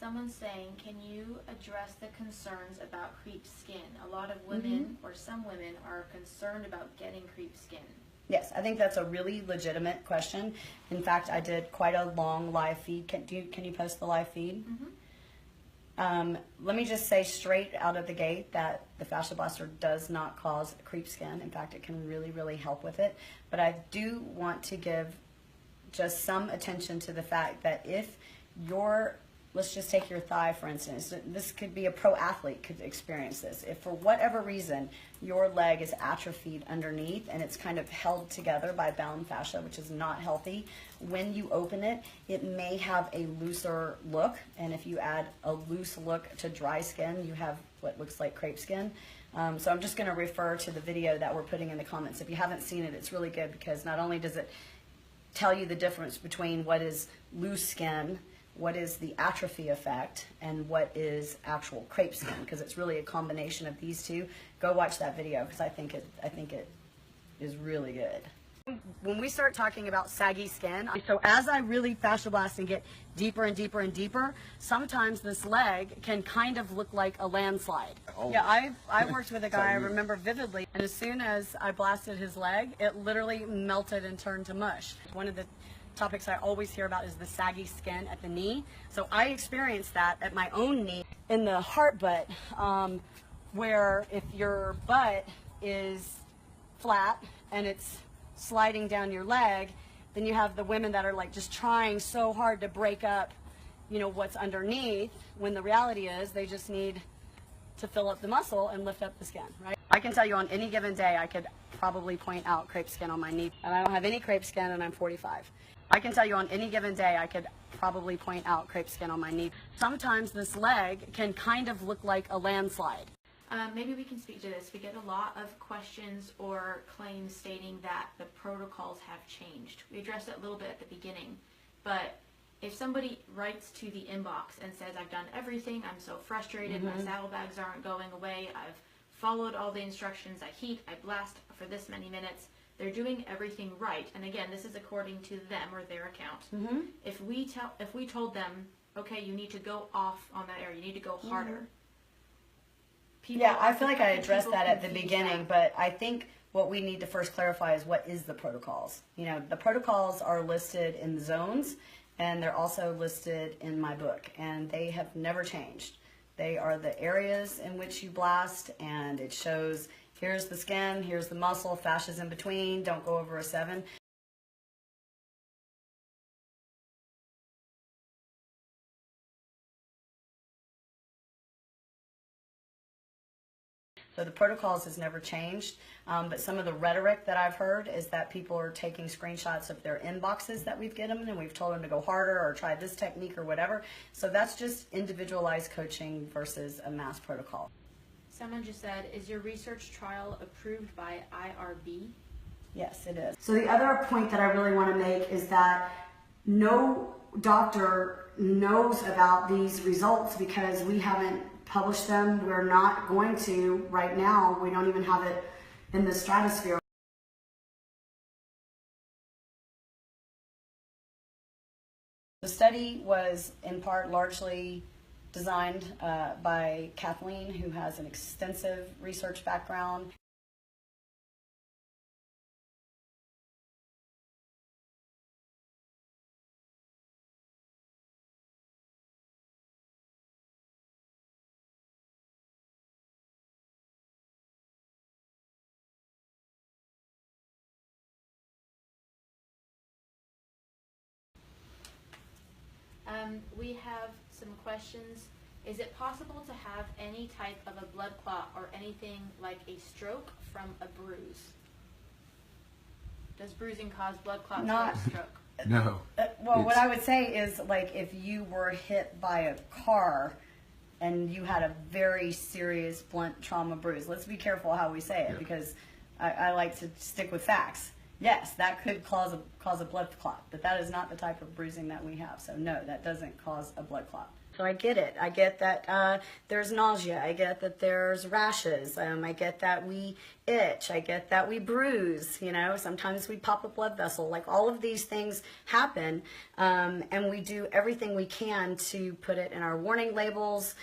Someone's saying, can you address the concerns about crepe skin? A lot of women, or some women, are concerned about getting crepe skin. Yes, I think that's a really legitimate question. In fact, I did quite a long live feed. Can you post the live feed? Let me just say straight out of the gate that the Fascia Blaster does not cause crepe skin. In fact, it can really, really help with it. But I do want to give just some attention to the fact that if you're, let's just take your thigh for instance, this could be a pro athlete could experience this. If for whatever reason your leg is atrophied underneath and it's kind of held together by bound fascia, which is not healthy, when you open it, it may have a looser look, and if you add a loose look to dry skin, you have what looks like crepe skin. So I'm just going to refer to the video that we're putting in the comments. If you haven't seen it, it's really good because not only does it tell you the difference between what is loose skin, what is the atrophy effect, and what is actual crepe skin, because it's really a combination of these two. Go watch that video because I think it is really good. When we start talking about saggy skin, so as I really fascia blast and get deeper and deeper and deeper, sometimes this leg can kind of look like a landslide. Oh. Yeah, I worked with a guy I remember vividly, and as soon as I blasted his leg, it literally melted and turned to mush. One of the topics I always hear about is the saggy skin at the knee. So I experienced that at my own knee in the heart butt, where if your butt is flat and it's sliding down your leg, then you have the women that are like just trying so hard to break up, you know, what's underneath, when the reality is they just need to fill up the muscle and lift up the skin, right? I can tell you on any given day I could probably point out crepe skin on my knee, and I don't have any crepe skin and I'm 45. I can tell you on any given day I could probably point out crepe skin on my knee. Sometimes this leg can kind of look like a landslide. Maybe we can speak to this. We get a lot of questions or claims stating that the protocols have changed. We addressed it a little bit at the beginning, but if somebody writes to the inbox and says, I've done everything, I'm so frustrated, my saddlebags aren't going away, I've followed all the instructions, I heat, I blast for this many minutes, they're doing everything right. And again, this is according to them or their account. If we told them, okay, you need to go off on that area, you need to go harder. Yeah, I feel like I addressed that at the beginning, but I think what we need to first clarify is what is the protocols. You know, the protocols are listed in the zones, and they're also listed in my book, and they have never changed. They are the areas in which you blast, and it shows here's the skin, here's the muscle, fascia's in between, don't go over a 7. So the protocols has never changed, but some of the rhetoric that I've heard is that people are taking screenshots of their inboxes that we've given them, and we've told them to go harder or try this technique or whatever. So that's just individualized coaching versus a mass protocol. Someone just said, is your research trial approved by IRB? Yes, it is. So the other point that I really want to make is that no doctor knows about these results because we haven't published them. We're not going to right now. We don't even have it in the stratosphere. The study was in part largely designed by Kathleen, who has an extensive research background. We have some questions. Is it possible to have any type of a blood clot or anything like a stroke from a bruise? Does bruising cause blood clots or a stroke? No. Well, what I would say is, like, if you were hit by a car and you had a very serious blunt trauma bruise, let's be careful how we say it, because I like to stick with facts. Yes, that could cause a blood clot, but that is not the type of bruising that we have. So no, that doesn't cause a blood clot. So I get it. I get that there's nausea. I get that there's rashes. I get that we itch. I get that we bruise. You know, sometimes we pop a blood vessel. Like all of these things happen, and we do everything we can to put it in our warning labels.